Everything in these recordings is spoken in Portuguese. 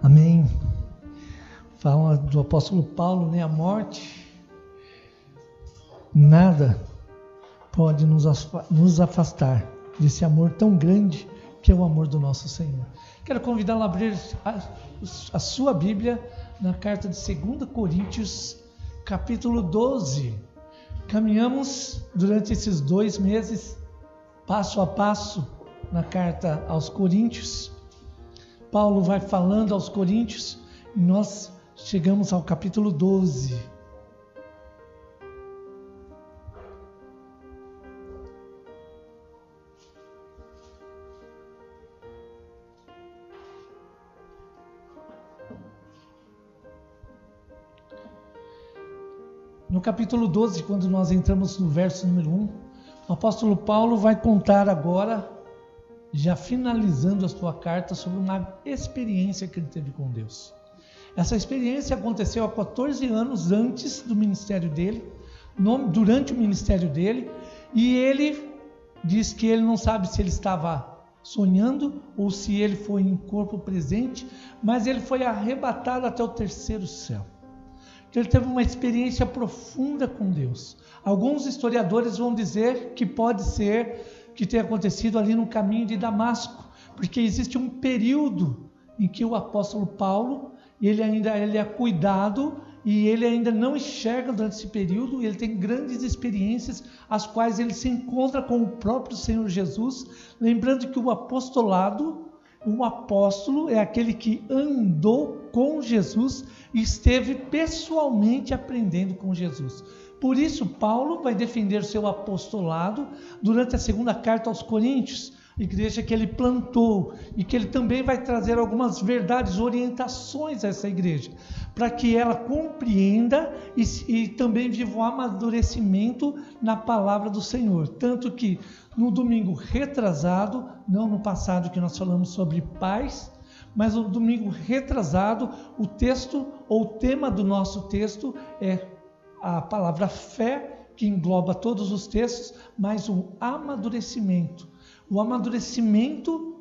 Amém. Fala do apóstolo Paulo, né? A morte, nada pode nos afastar desse amor tão grande que é o amor do nosso Senhor. Quero convidá-lo a abrir a sua Bíblia na carta de 2 Coríntios, capítulo 12. Caminhamos durante esses 2 meses, passo a passo, na carta aos Coríntios. Paulo vai falando aos Coríntios e nós chegamos ao capítulo 12. No capítulo 12, quando nós entramos no verso número 1, o apóstolo Paulo vai contar agora, já finalizando a sua carta, sobre uma experiência que ele teve com Deus. Essa experiência aconteceu há 14 anos antes do ministério dele, durante o ministério dele, e ele diz que ele não sabe se ele estava sonhando ou se ele foi em corpo presente, mas ele foi arrebatado até o 3º céu. Então ele teve uma experiência profunda com Deus. Alguns historiadores vão dizer que pode ser que tenha acontecido ali no caminho de Damasco, porque existe um período em que o apóstolo Paulo, ele é cuidado e ele ainda não enxerga durante esse período, ele tem grandes experiências, as quais ele se encontra com o próprio Senhor Jesus, lembrando que o apostolado, um apóstolo é aquele que andou com Jesus e esteve pessoalmente aprendendo com Jesus. Por isso, Paulo vai defender seu apostolado durante a 2ª carta aos Coríntios, igreja que ele plantou, e que ele também vai trazer algumas verdades, orientações a essa igreja, para que ela compreenda e também viva o amadurecimento na palavra do Senhor. Tanto que no domingo retrasado, não no passado que nós falamos sobre paz, mas no domingo retrasado, o texto ou o tema do nosso texto é a palavra fé, que engloba todos os textos, mas o amadurecimento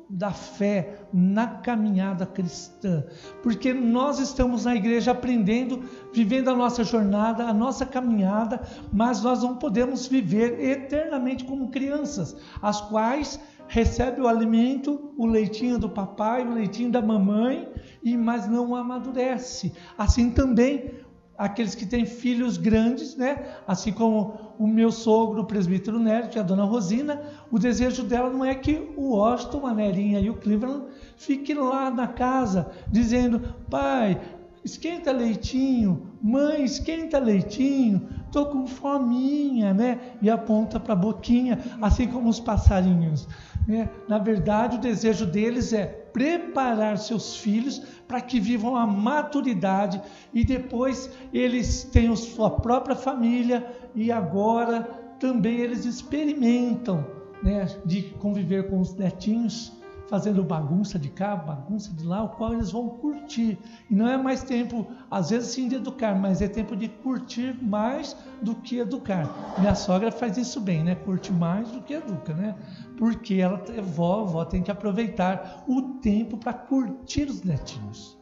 da fé na caminhada cristã, porque nós estamos na igreja aprendendo, vivendo a nossa jornada, a nossa caminhada, mas nós não podemos viver eternamente como crianças, as quais recebem o alimento, o leitinho do papai, o leitinho da mamãe, mas não amadurece. Assim também aqueles que têm filhos grandes, né? Assim como o meu sogro, o presbítero Nerd, a dona Rosina, o desejo dela não é que o Washington, a Nerinha e o Cleveland fiquem lá na casa dizendo: pai, esquenta leitinho, mãe, esquenta leitinho, tô com fominha, né? E aponta para a boquinha, assim como os passarinhos, né? Na verdade, o desejo deles é preparar seus filhos para que vivam a maturidade e depois eles tenham sua própria família e agora também eles experimentam, né, de conviver com os netinhos, fazendo bagunça de cá, bagunça de lá, o qual eles vão curtir. E não é mais tempo, às vezes sim, de educar, mas é tempo de curtir mais do que educar. Minha sogra faz isso bem, né? Curte mais do que educa, né? Porque ela é vó tem que aproveitar o tempo para curtir os netinhos.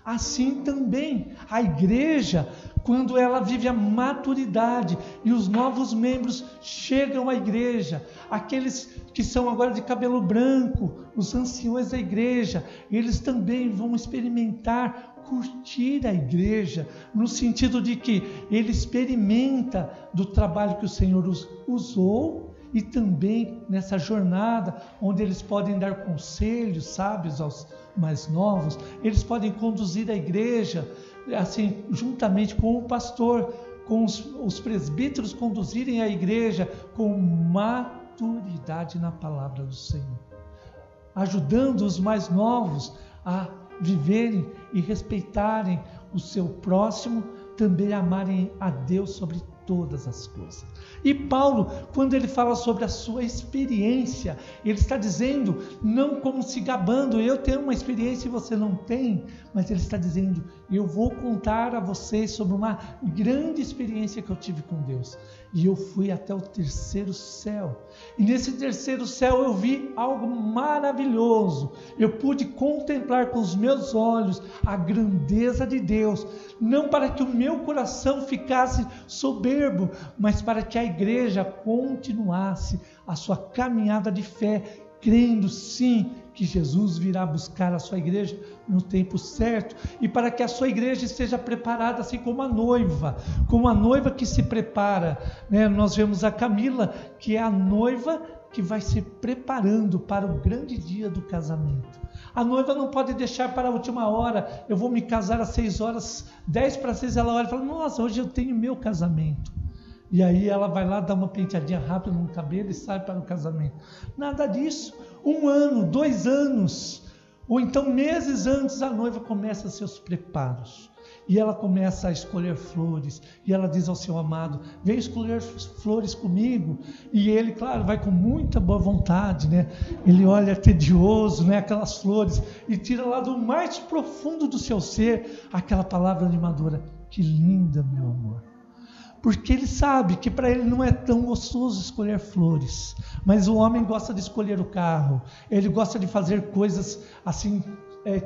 Assim também a igreja, quando ela vive a maturidade e os novos membros chegam à igreja, aqueles que são agora de cabelo branco, os anciões da igreja, eles também vão experimentar curtir a igreja, no sentido de que ele experimenta do trabalho que o Senhor usou e também nessa jornada onde eles podem dar conselhos sábios aos mais novos, eles podem conduzir a igreja assim, juntamente com o pastor, com os presbíteros conduzirem a igreja com maturidade na palavra do Senhor, ajudando os mais novos a viverem e respeitarem o seu próximo, também amarem a Deus sobre todas as coisas. E Paulo, quando ele fala sobre a sua experiência, ele está dizendo, não como se gabando, eu tenho uma experiência e você não tem, mas ele está dizendo, eu vou contar a vocês sobre uma grande experiência que eu tive com Deus. e eu fui até o terceiro céu. E nesse terceiro céu eu vi algo maravilhoso. Eu pude contemplar com os meus olhos a grandeza de Deus, não para que o meu coração ficasse soberbo, mas para que a igreja continuasse a sua caminhada de fé, crendo sim que Jesus virá buscar a sua igreja no tempo certo, e para que a sua igreja esteja preparada assim como a noiva que se prepara, né? Nós vemos a Camila, que é a noiva que vai se preparando para o grande dia do casamento. A noiva não pode deixar para a última hora. Eu vou me casar às 6 horas, 10 para 6 ela olha e fala: nossa, hoje eu tenho meu casamento. E aí ela vai lá, dá uma penteadinha rápida no cabelo e sai para o casamento. Nada disso. 1 ano, 2 anos, ou então meses antes, a noiva começa seus preparos. E ela começa a escolher flores. E ela diz ao seu amado: vem escolher flores comigo. E ele, claro, vai com muita boa vontade, né? Ele olha tedioso, né? Aquelas flores, e tira lá do mais profundo do seu ser aquela palavra animadora: que linda, meu amor. Porque ele sabe que para ele não é tão gostoso escolher flores, mas o homem gosta de escolher o carro, ele gosta de fazer coisas assim,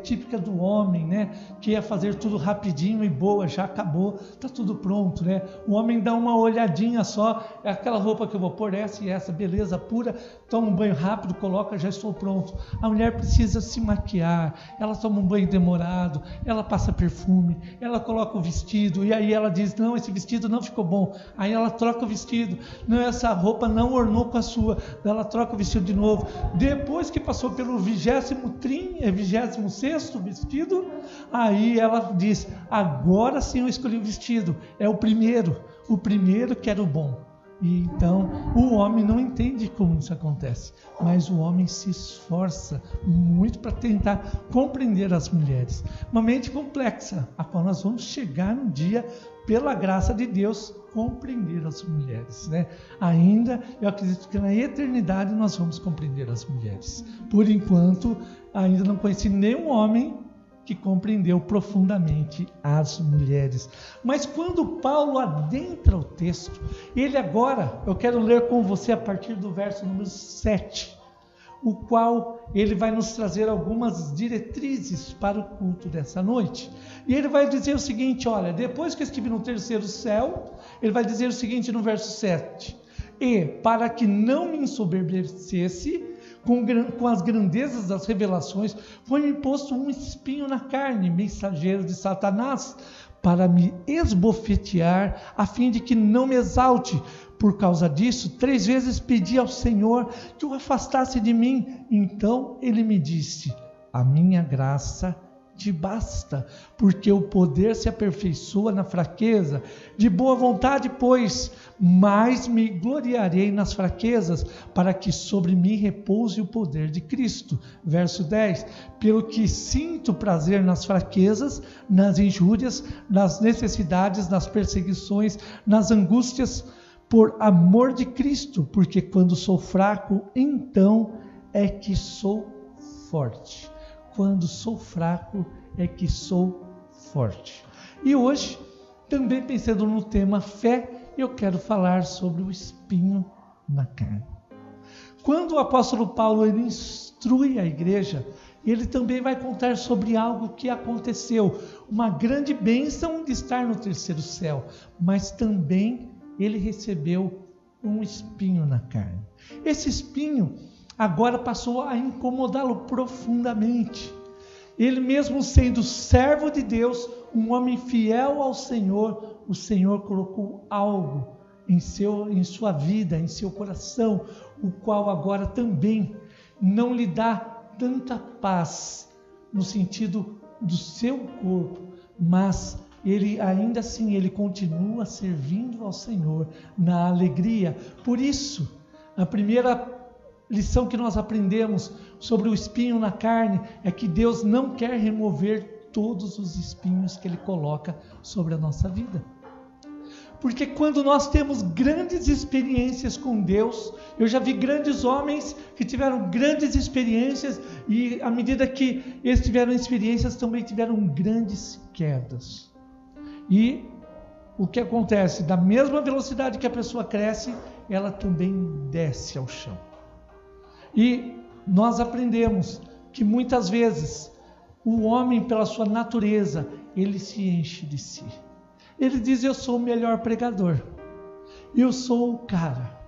típica do homem, né? Que é fazer tudo rapidinho e boa, já acabou, está tudo pronto, né? O homem dá uma olhadinha só, é aquela roupa que eu vou pôr, essa e essa, beleza, pura, toma um banho rápido, coloca, já estou pronto. A mulher precisa se maquiar, ela toma um banho demorado, ela passa perfume, ela coloca o vestido, e aí ela diz: não, esse vestido não ficou bom. Aí ela troca o vestido, não, essa roupa não ornou com a sua, ela troca o vestido de novo. Depois que passou pelo 26º vestido, aí ela diz: agora sim eu escolhi o vestido, é o primeiro que era o bom. E então o homem não entende como isso acontece, mas o homem se esforça muito para tentar compreender as mulheres. Uma mente complexa, a qual nós vamos chegar um dia, pela graça de Deus, compreender as mulheres, né? Ainda, eu acredito que na eternidade nós vamos compreender as mulheres. Por enquanto, ainda não conheci nenhum homem que compreendeu profundamente as mulheres. Mas quando Paulo adentra o texto, ele agora, eu quero ler com você a partir do verso número 7, o qual ele vai nos trazer algumas diretrizes para o culto dessa noite. E ele vai dizer o seguinte: olha, depois que eu estive no terceiro céu, ele vai dizer o seguinte no verso 7: e para que não me ensoberbecesse com as grandezas das revelações, foi-me posto um espinho na carne, mensageiro de Satanás, para me esbofetear, a fim de que não me exalte. Por causa disso, 3 vezes pedi ao Senhor que o afastasse de mim. Então ele me disse: a minha graça te basta, porque o poder se aperfeiçoa na fraqueza. De boa vontade, pois, mais me gloriarei nas fraquezas, para que sobre mim repouse o poder de Cristo. Verso 10: pelo que sinto prazer nas fraquezas, nas injúrias, nas necessidades, nas perseguições, nas angústias, por amor de Cristo, porque quando sou fraco, então é que sou forte. Quando sou fraco é que sou forte. E hoje, também pensando no tema fé, eu quero falar sobre o espinho na carne. Quando o apóstolo Paulo ele instrui a igreja, ele também vai contar sobre algo que aconteceu, uma grande bênção de estar no terceiro céu, mas também ele recebeu um espinho na carne. Esse espinho agora passou a incomodá-lo profundamente. Ele mesmo sendo servo de Deus, um homem fiel ao Senhor, o Senhor colocou algo em sua vida, em seu coração, o qual agora também não lhe dá tanta paz no sentido do seu corpo, mas ele ainda assim, ele continua servindo ao Senhor na alegria. Por isso, a primeira lição que nós aprendemos sobre o espinho na carne é que Deus não quer remover todos os espinhos que Ele coloca sobre a nossa vida. Porque quando nós temos grandes experiências com Deus, eu já vi grandes homens que tiveram grandes experiências e à medida que eles tiveram experiências, também tiveram grandes quedas. E o que acontece? Da mesma velocidade que a pessoa cresce, ela também desce ao chão. E nós aprendemos que muitas vezes o homem, pela sua natureza, ele se enche de si. Ele diz: eu sou o melhor pregador, eu sou o cara,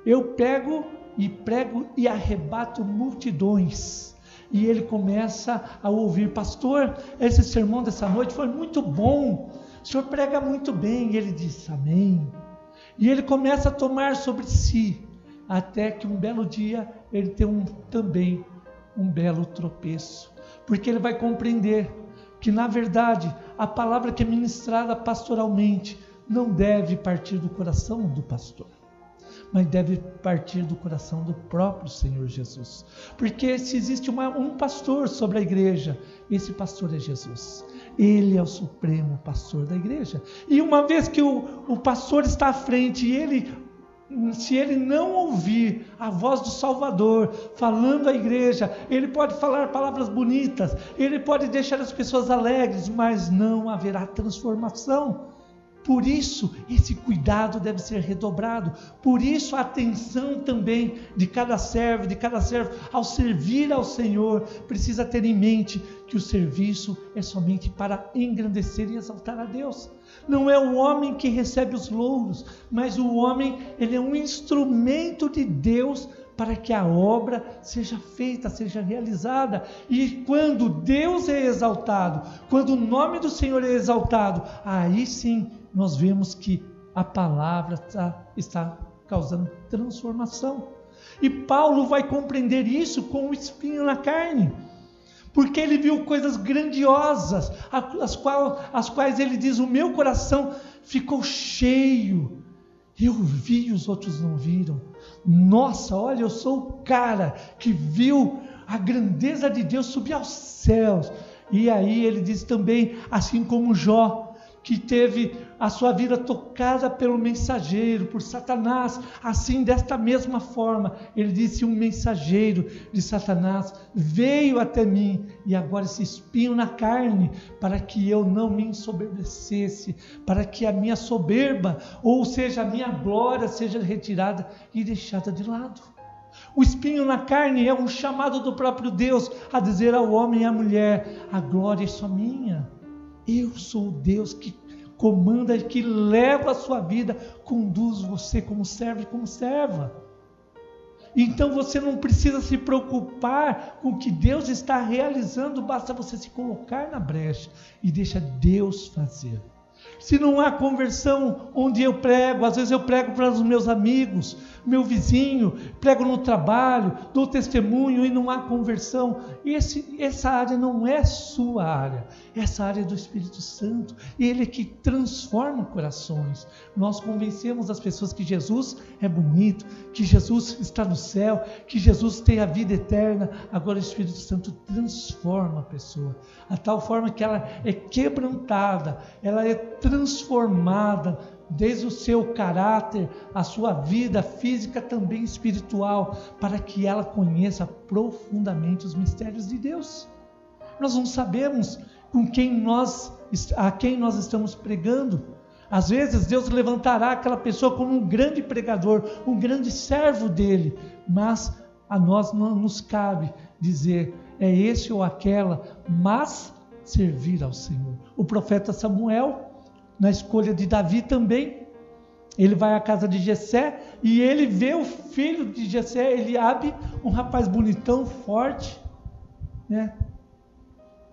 eu pego e prego e arrebato multidões. E ele começa a ouvir: pastor, esse sermão dessa noite foi muito bom, o senhor prega muito bem. E ele diz: amém. E ele começa a tomar sobre si, até que um belo dia ele tem também um belo tropeço, porque ele vai compreender que, na verdade, a palavra que é ministrada pastoralmente não deve partir do coração do pastor, mas deve partir do coração do próprio Senhor Jesus. Porque se existe um pastor sobre a igreja, esse pastor é Jesus. Ele é o supremo pastor da igreja. E uma vez que o pastor está à frente, se ele não ouvir a voz do Salvador falando à igreja, ele pode falar palavras bonitas, ele pode deixar as pessoas alegres, mas não haverá transformação. Por isso, esse cuidado deve ser redobrado. Por isso, a atenção também de cada servo, ao servir ao Senhor, precisa ter em mente que o serviço é somente para engrandecer e exaltar a Deus. Não é o homem que recebe os louros, mas o homem, ele é um instrumento de Deus para que a obra seja feita, seja realizada. E quando Deus é exaltado, quando o nome do Senhor é exaltado, aí sim nós vemos que a palavra está causando transformação. E Paulo vai compreender isso com o espinho na carne, porque ele viu coisas grandiosas, as quais ele diz: o meu coração ficou cheio, eu vi e os outros não viram. Nossa, olha, eu sou o cara que viu a grandeza de Deus subir aos céus. E aí ele diz também, assim como Jó, que teve a sua vida tocada pelo mensageiro, por Satanás, assim, desta mesma forma, ele disse: um mensageiro de Satanás veio até mim, e agora esse espinho na carne, para que eu não me ensoberbecesse, para que a minha soberba, ou seja, a minha glória, seja retirada e deixada de lado. O espinho na carne é um chamado do próprio Deus a dizer ao homem e à mulher: a glória é só minha. Eu sou o Deus que comanda, que leva a sua vida, conduz você como servo e como serva. Então você não precisa se preocupar com o que Deus está realizando, basta você se colocar na brecha e deixa Deus fazer. Se não há conversão onde eu prego, às vezes eu prego para os meus amigos, meu vizinho, prego no trabalho, dou testemunho e não há conversão, essa área não é sua área, essa área é do Espírito Santo, ele é que transforma corações. Nós convencemos as pessoas que Jesus é bonito, que Jesus está no céu, que Jesus tem a vida eterna. Agora o Espírito Santo transforma a pessoa, a tal forma que ela é quebrantada, ela é transformada, desde o seu caráter, a sua vida física, também espiritual, para que ela conheça profundamente os mistérios de Deus. Nós não sabemos a quem nós estamos pregando. Às vezes Deus levantará aquela pessoa como um grande pregador, um grande servo dele, mas a nós não nos cabe dizer é esse ou aquela, mas servir ao Senhor. O profeta Samuel, na escolha de Davi também, ele vai à casa de Jessé e ele vê o filho de Jessé, Eliabe, um rapaz bonitão, forte, né?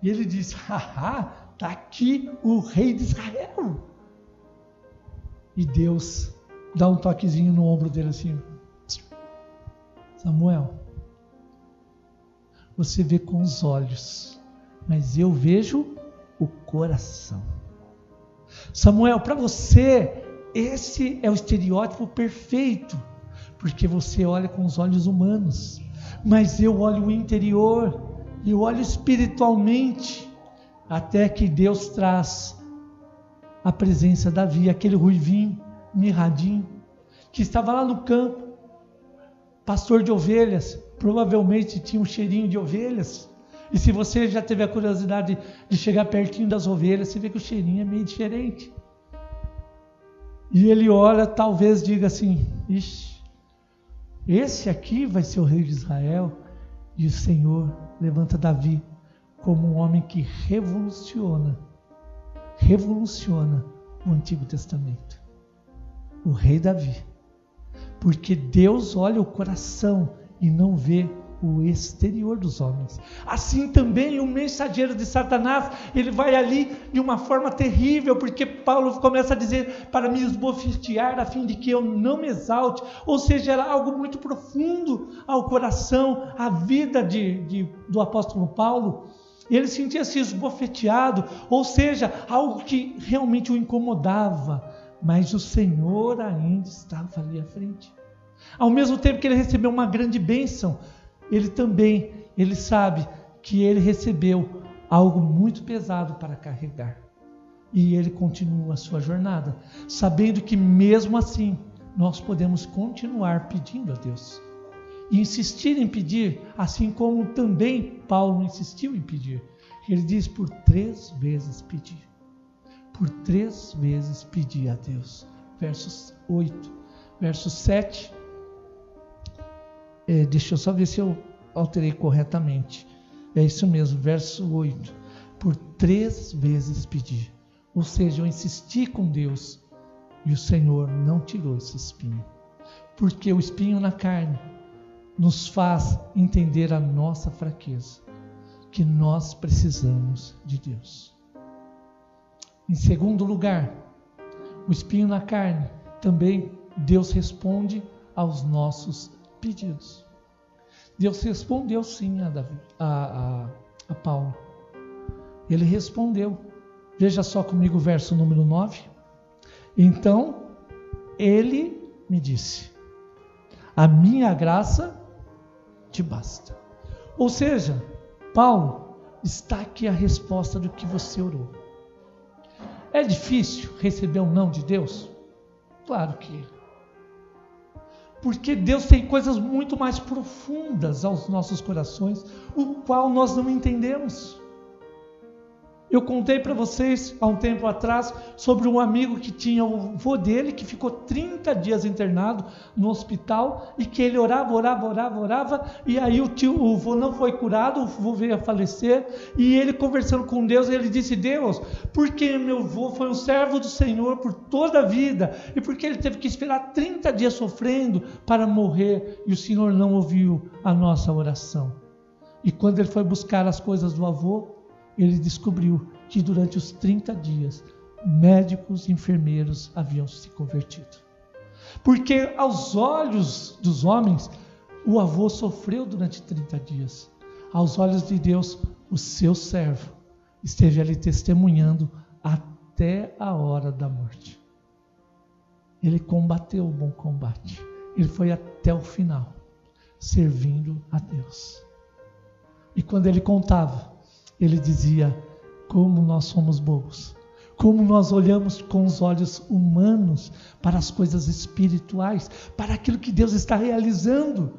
E ele diz: haha, está aqui o rei de Israel. E Deus dá um toquezinho no ombro dele assim: Samuel, você vê com os olhos, mas eu vejo o coração. Samuel, para você, esse é o estereótipo perfeito, porque você olha com os olhos humanos, mas eu olho o interior, eu olho espiritualmente, até que Deus traz a presença de Davi, aquele ruivinho, mirradinho, que estava lá no campo, pastor de ovelhas, provavelmente tinha um cheirinho de ovelhas. E se você já teve a curiosidade de chegar pertinho das ovelhas, você vê que o cheirinho é meio diferente. E ele olha, talvez diga assim: ixi, esse aqui vai ser o rei de Israel. E o Senhor levanta Davi como um homem que revoluciona o Antigo Testamento. O rei Davi. Porque Deus olha o coração e não vê o exterior dos homens. Assim também o mensageiro de Satanás, ele vai ali de uma forma terrível, porque Paulo começa a dizer para me esbofetear a fim de que eu não me exalte, ou seja, era algo muito profundo ao coração, à vida do apóstolo Paulo. Ele sentia-se esbofeteado, ou seja, algo que realmente o incomodava, mas o Senhor ainda estava ali à frente. Ao mesmo tempo que ele recebeu uma grande bênção, ele sabe que ele recebeu algo muito pesado para carregar. E ele continua a sua jornada, sabendo que mesmo assim, nós podemos continuar pedindo a Deus. E insistir em pedir, assim como também Paulo insistiu em pedir. Ele diz: por 3 vezes pedir. Por 3 vezes pedir a Deus. Versos 8, verso 7. Deixa eu só ver se eu alterei corretamente. É isso mesmo, verso 8. Por 3 vezes pedir. Ou seja, eu insisti com Deus e o Senhor não tirou esse espinho. Porque o espinho na carne nos faz entender a nossa fraqueza, que nós precisamos de Deus. Em segundo lugar, o espinho na carne, também Deus responde aos nossos pedidos. Deus respondeu sim a Paulo. Ele respondeu. Veja só comigo o verso número 9. Então, ele me disse: a minha graça te basta. Ou seja, Paulo, está aqui a resposta do que você orou. É difícil receber um não de Deus? Claro que é. Porque Deus tem coisas muito mais profundas aos nossos corações, o qual nós não entendemos. Eu contei para vocês há um tempo atrás sobre um amigo que tinha o avô dele, que ficou 30 dias internado no hospital, e que ele orava, e aí o avô não foi curado, o avô veio a falecer, e ele conversando com Deus, ele disse: Deus, porque meu avô foi um servo do Senhor por toda a vida, e porque ele teve que esperar 30 dias sofrendo para morrer, e o Senhor não ouviu a nossa oração. E quando ele foi buscar as coisas do avô, ele descobriu que durante os 30 dias, médicos e enfermeiros haviam se convertido. Porque aos olhos dos homens, o avô sofreu durante 30 dias. Aos olhos de Deus, o seu servo esteve ali testemunhando até a hora da morte. Ele combateu o bom combate. Ele foi até o final, servindo a Deus. E quando ele contava, ele dizia: como nós somos bobos, como nós olhamos com os olhos humanos para as coisas espirituais, para aquilo que Deus está realizando.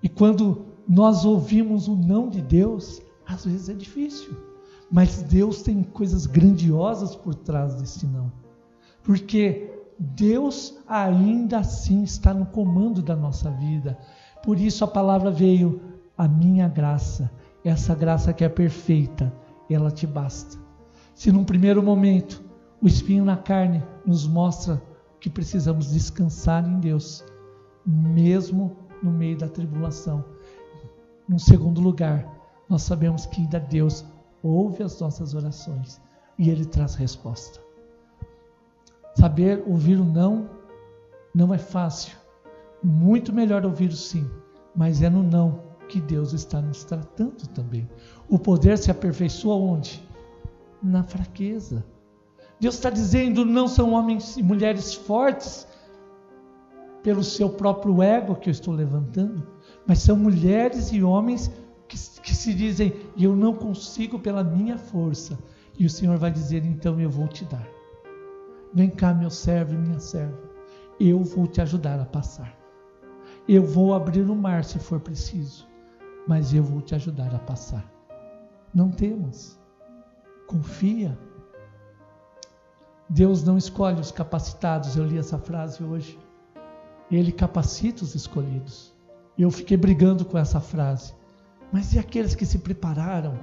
E quando nós ouvimos o não de Deus, às vezes é difícil, mas Deus tem coisas grandiosas por trás desse não, porque Deus ainda assim está no comando da nossa vida. Por isso a palavra veio: a minha graça, essa graça que é perfeita, ela te basta. Se num primeiro momento o espinho na carne nos mostra que precisamos descansar em Deus, mesmo no meio da tribulação, num segundo lugar, nós sabemos que ainda Deus ouve as nossas orações e Ele traz resposta. Saber ouvir o não é fácil. Muito melhor ouvir o sim, mas é no não que Deus está nos tratando também. O poder se aperfeiçoa onde? Na fraqueza. Deus está dizendo: não são homens e mulheres fortes pelo seu próprio ego que eu estou levantando, mas são mulheres e homens que se dizem: eu não consigo pela minha força. E o Senhor vai dizer: então eu vou te dar. Vem cá, meu servo e minha serva, eu vou te ajudar a passar. Eu vou abrir o mar se for preciso, mas eu vou te ajudar a passar. Não temas, confia. Deus não escolhe os capacitados. Eu li essa frase hoje. Ele capacita os escolhidos. Eu fiquei brigando com essa frase. Mas e aqueles que se prepararam?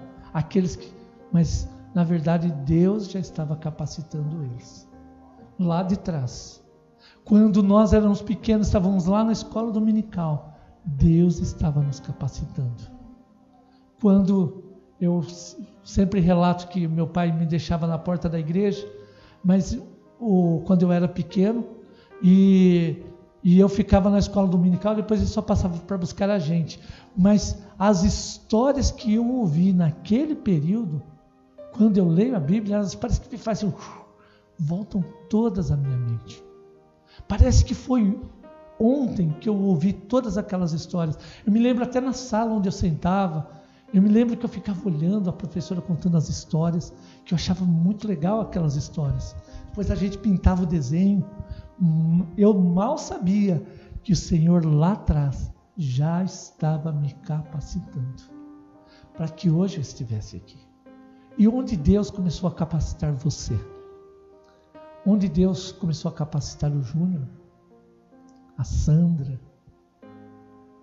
Mas, na verdade, Deus já estava capacitando eles. Lá de trás. Quando nós éramos pequenos, estávamos lá na escola dominical, Deus estava nos capacitando. Quando eu sempre relato que meu pai me deixava na porta da igreja, mas quando eu era pequeno, e eu ficava na escola dominical, depois ele só passava para buscar a gente. Mas as histórias que eu ouvi naquele período, quando eu leio a Bíblia, elas parecem que me fazem, voltam todas à minha mente. Parece que foi ontem que eu ouvi todas aquelas histórias. Eu me lembro até na sala onde eu sentava, eu me lembro que eu ficava olhando a professora contando as histórias, que eu achava muito legal aquelas histórias. Depois a gente pintava o desenho. Eu mal sabia que o Senhor lá atrás já estava me capacitando para que hoje eu estivesse aqui. E onde Deus começou a capacitar você? Onde Deus começou a capacitar o Júnior, a Sandra,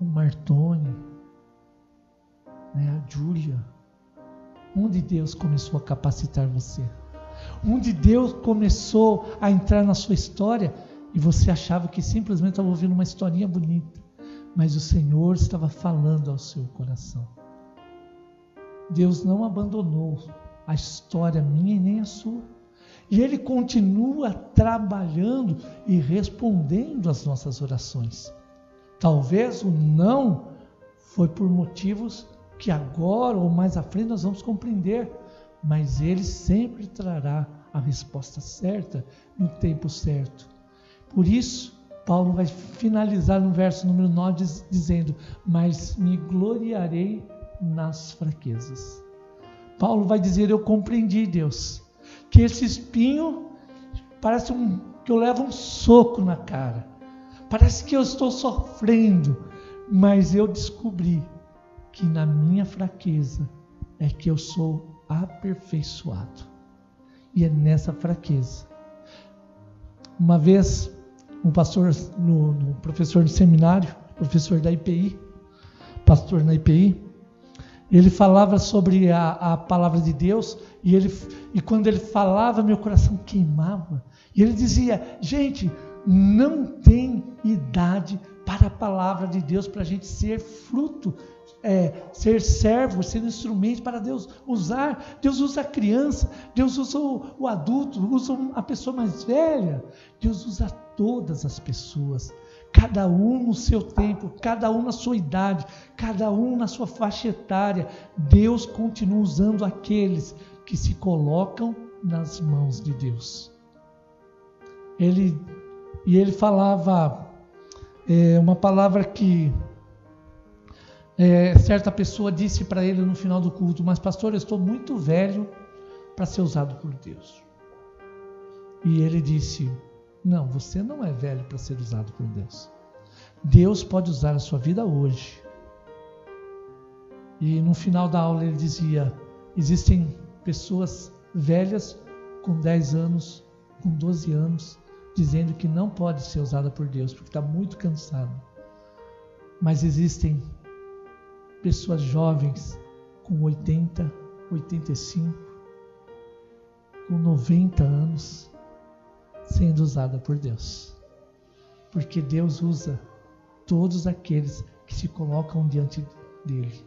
o Martoni, a Júlia? Onde Deus começou a capacitar você? Onde Deus começou a entrar na sua história e você achava que simplesmente estava ouvindo uma historinha bonita, mas o Senhor estava falando ao seu coração. Deus não abandonou a história minha e nem a sua. E Ele continua trabalhando e respondendo às nossas orações. Talvez o não foi por motivos que agora ou mais à frente nós vamos compreender, mas Ele sempre trará a resposta certa no tempo certo. Por isso, Paulo vai finalizar no verso número 9 dizendo: mas me gloriarei nas fraquezas. Paulo vai dizer: eu compreendi, Deus, que esse espinho parece que eu levo um soco na cara. Parece que eu estou sofrendo, mas eu descobri que na minha fraqueza é que eu sou aperfeiçoado. E é nessa fraqueza. Uma vez, um pastor, no professor de seminário, professor da IPI, pastor na IPI, ele falava sobre a palavra de Deus e quando ele falava, meu coração queimava. E ele dizia: gente, não tem idade para a palavra de Deus, para a gente ser fruto, ser servo, ser instrumento para Deus usar. Deus usa a criança, Deus usa o adulto, usa a pessoa mais velha. Deus usa todas as pessoas. Cada um no seu tempo, cada um na sua idade, cada um na sua faixa etária. Deus continua usando aqueles que se colocam nas mãos de Deus. Ele falava uma palavra que certa pessoa disse para ele no final do culto: mas pastor, eu estou muito velho para ser usado por Deus. E ele disse: não, você não é velho para ser usado por Deus. Deus pode usar a sua vida hoje. E no final da aula ele dizia: existem pessoas velhas com 10 anos, com 12 anos, dizendo que não pode ser usada por Deus, porque está muito cansado. Mas existem pessoas jovens com 80, 85, com 90 anos, sendo usada por Deus. Porque Deus usa todos aqueles que se colocam diante dele.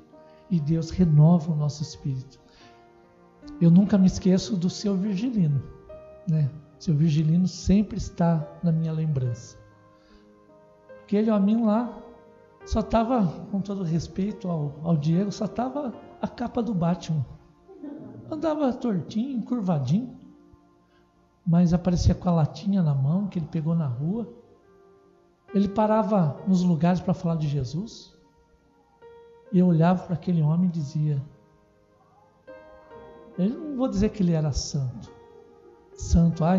E Deus renova o nosso espírito. Eu nunca me esqueço do seu Virgilino, né? Seu Virgilino sempre está na minha lembrança. Aquele homem lá só estava, com todo respeito ao Diego, só estava a capa do Batman. Andava tortinho, encurvadinho, mas aparecia com a latinha na mão que ele pegou na rua. Ele parava nos lugares para falar de Jesus. E eu olhava para aquele homem e dizia: eu não vou dizer que ele era santo,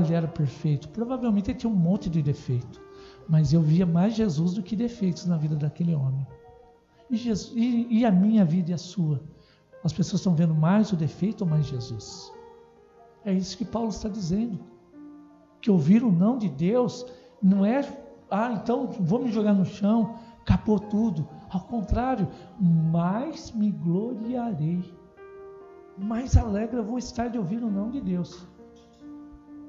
ele era perfeito. Provavelmente ele tinha um monte de defeito, mas eu via mais Jesus do que defeitos na vida daquele homem. E a minha vida e a sua? As pessoas estão vendo mais o defeito ou mais Jesus? É isso que Paulo está dizendo. que ouvir o não de Deus não é, então vou me jogar no chão, acabou tudo. Ao contrário, mais me gloriarei, mais alegre eu vou estar de ouvir o não de Deus.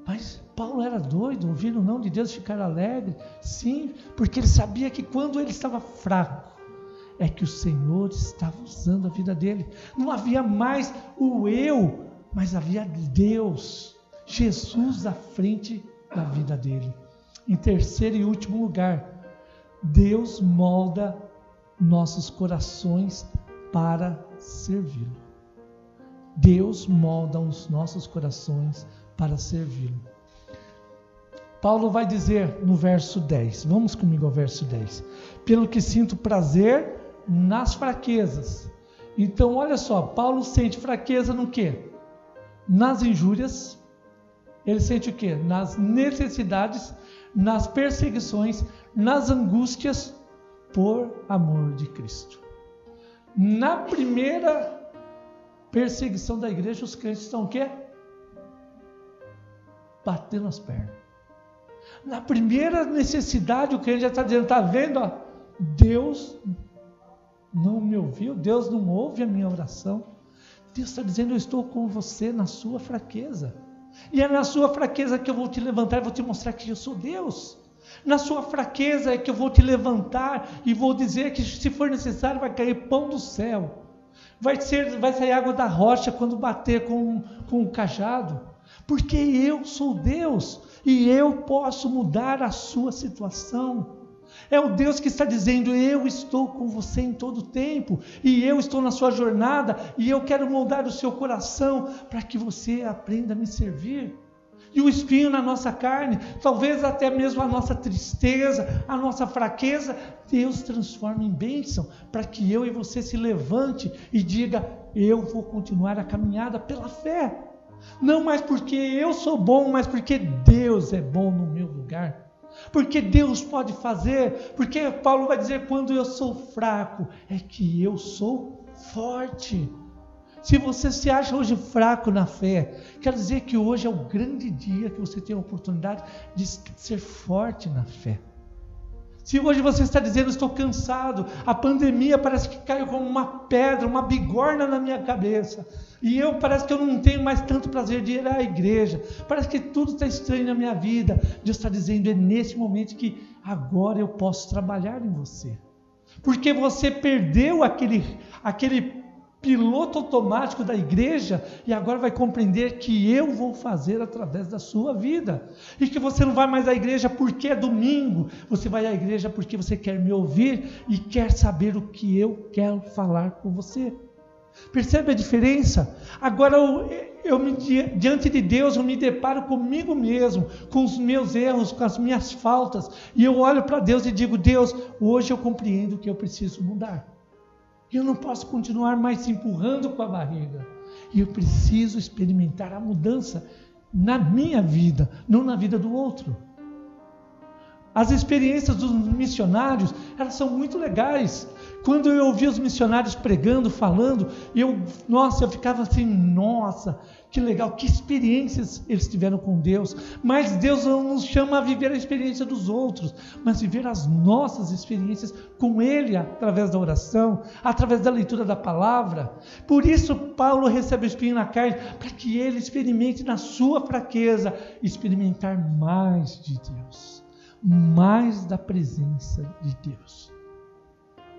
Mas Paulo era doido, ouvir o não de Deus, ficar alegre? Sim, porque ele sabia que quando ele estava fraco, é que o Senhor estava usando a vida dele. Não havia mais o eu, mas havia Deus, Jesus à frente da vida dele. Em terceiro e último lugar, Deus molda nossos corações para servi-lo. Deus molda os nossos corações para servi-lo. Paulo vai dizer no verso 10, vamos comigo ao verso 10. Pelo que sinto prazer nas fraquezas. Então olha só, Paulo sente fraqueza no quê? Nas injúrias. Ele sente o quê? Nas necessidades, nas perseguições, nas angústias, por amor de Cristo. Na primeira perseguição da igreja, os crentes estão o quê? Batendo as pernas. Na primeira necessidade, o crente já está dizendo, está vendo? Ó, Deus não me ouviu, Deus não ouve a minha oração. Deus está dizendo, eu estou com você na sua fraqueza. E é na sua fraqueza que eu vou te levantar e vou te mostrar que eu sou Deus. Na sua fraqueza é que eu vou te levantar e vou dizer que se for necessário vai cair pão do céu. Vai sair água da rocha quando bater com o cajado. Porque eu sou Deus e eu posso mudar a sua situação. É o Deus que está dizendo, eu estou com você em todo o tempo, e eu estou na sua jornada, e eu quero moldar o seu coração, para que você aprenda a me servir. E o espinho na nossa carne, talvez até mesmo a nossa tristeza, a nossa fraqueza, Deus transforma em bênção, para que eu e você se levante e diga, eu vou continuar a caminhada pela fé. Não mais porque eu sou bom, mas porque Deus é bom no meu lugar. Porque Deus pode fazer, porque Paulo vai dizer, quando eu sou fraco, é que eu sou forte. Se você se acha hoje fraco na fé, quer dizer que hoje é o grande dia que você tem a oportunidade de ser forte na fé. Se hoje você está dizendo, estou cansado, a pandemia parece que caiu como uma pedra, uma bigorna na minha cabeça, e parece que eu não tenho mais tanto prazer de ir à igreja, parece que tudo está estranho na minha vida, Deus está dizendo, é nesse momento que agora eu posso trabalhar em você, porque você perdeu aquele piloto automático da igreja e agora vai compreender que eu vou fazer através da sua vida, e que você não vai mais à igreja porque é domingo, você vai à igreja porque você quer me ouvir e quer saber o que eu quero falar com você. Percebe a diferença? Agora diante de Deus eu me deparo comigo mesmo, com os meus erros, com as minhas faltas, e eu olho para Deus e digo, Deus, hoje eu compreendo que eu preciso mudar. Eu não posso continuar mais se empurrando com a barriga. E eu preciso experimentar a mudança na minha vida, não na vida do outro. As experiências dos missionários, elas são muito legais. Quando eu ouvia os missionários pregando, falando, eu ficava assim, nossa, que legal, que experiências eles tiveram com Deus. Mas Deus não nos chama a viver a experiência dos outros, mas viver as nossas experiências com Ele, através da oração, através da leitura da palavra. Por isso Paulo recebe o espinho na carne, para que ele experimente na sua fraqueza, experimentar mais de Deus, mais da presença de Deus.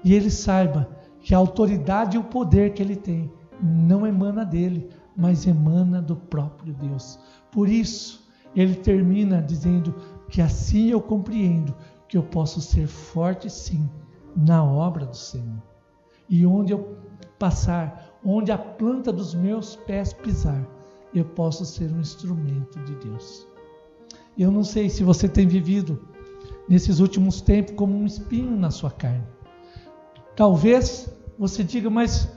E ele saiba que a autoridade e o poder que ele tem não emana dele, mas emana do próprio Deus. Por isso, ele termina dizendo que assim eu compreendo que eu posso ser forte sim, na obra do Senhor. E onde eu passar, onde a planta dos meus pés pisar, eu posso ser um instrumento de Deus. Eu não sei se você tem vivido nesses últimos tempos como um espinho na sua carne. Talvez você diga, mas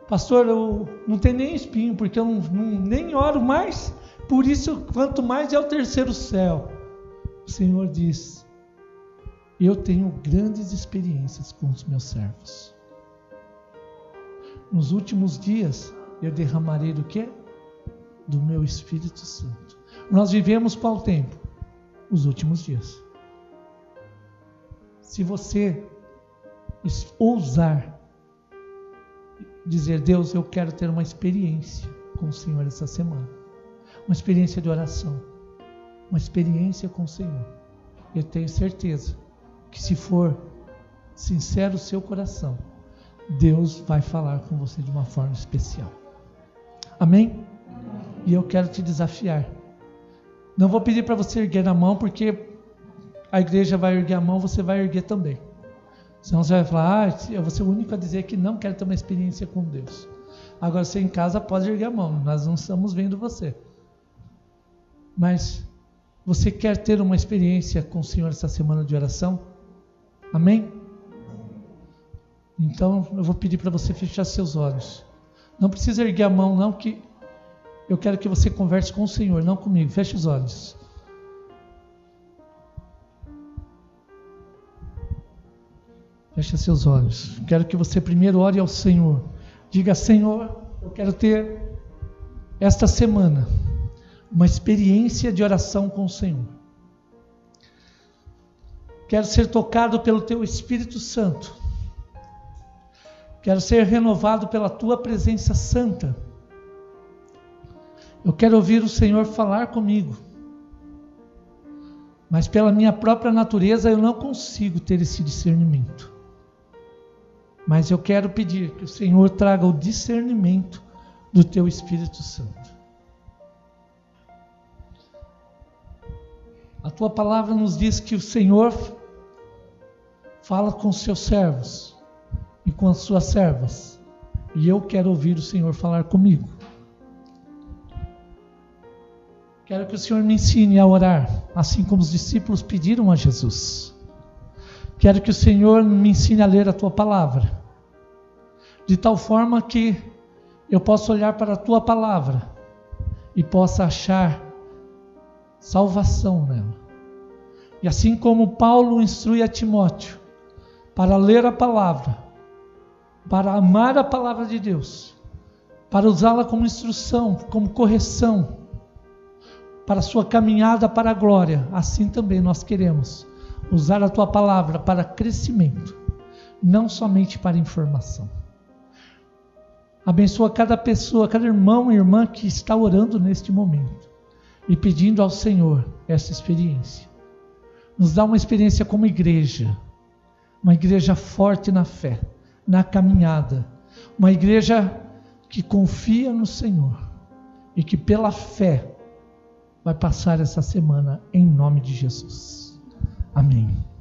pastor, eu não tenho nem espinho, porque eu nem oro mais, por isso quanto mais é o terceiro céu. O Senhor diz, eu tenho grandes experiências com os meus servos. Nos últimos dias eu derramarei do quê? Do meu Espírito Santo. Nós vivemos qual tempo? os últimos dias. Se você ousar dizer, Deus, eu quero ter uma experiência com o Senhor essa semana, uma experiência de oração, uma experiência com o Senhor, eu tenho certeza que se for sincero o seu coração, Deus vai falar com você de uma forma especial. Amém? E eu quero te desafiar. Não vou pedir para você erguer a mão, porque a igreja vai erguer a mão, você vai erguer também. Senão você vai falar, eu vou ser o único a dizer que não quero ter uma experiência com Deus. Agora você em casa pode erguer a mão, nós não estamos vendo você. Mas você quer ter uma experiência com o Senhor essa semana de oração? Amém? Então eu vou pedir para você fechar seus olhos. Não precisa erguer a mão não, que eu quero que você converse com o Senhor, não comigo. Feche os olhos. Feche seus olhos. Quero que você primeiro ore ao Senhor. Diga, Senhor, eu quero ter esta semana uma experiência de oração com o Senhor. Quero ser tocado pelo Teu Espírito Santo. Quero ser renovado pela Tua presença santa. Eu quero ouvir o Senhor falar comigo. Mas pela minha própria natureza eu não consigo ter esse discernimento. Mas eu quero pedir que o Senhor traga o discernimento do Teu Espírito Santo. A Tua palavra nos diz que o Senhor fala com os Seus servos e com as Suas servas. E eu quero ouvir o Senhor falar comigo. Quero que o Senhor me ensine a orar, assim como os discípulos pediram a Jesus. Quero que o Senhor me ensine a ler a Tua palavra, de tal forma que eu possa olhar para a Tua palavra e possa achar salvação nela. E assim como Paulo instrui a Timóteo para ler a palavra, para amar a palavra de Deus, para usá-la como instrução, como correção, para a sua caminhada para a glória, assim também nós queremos usar a Tua palavra para crescimento, não somente para informação. Abençoa cada pessoa, cada irmão e irmã que está orando neste momento e pedindo ao Senhor essa experiência. Nos dá uma experiência como igreja, uma igreja forte na fé, na caminhada, uma igreja que confia no Senhor e que pela fé vai passar essa semana em nome de Jesus. Amém.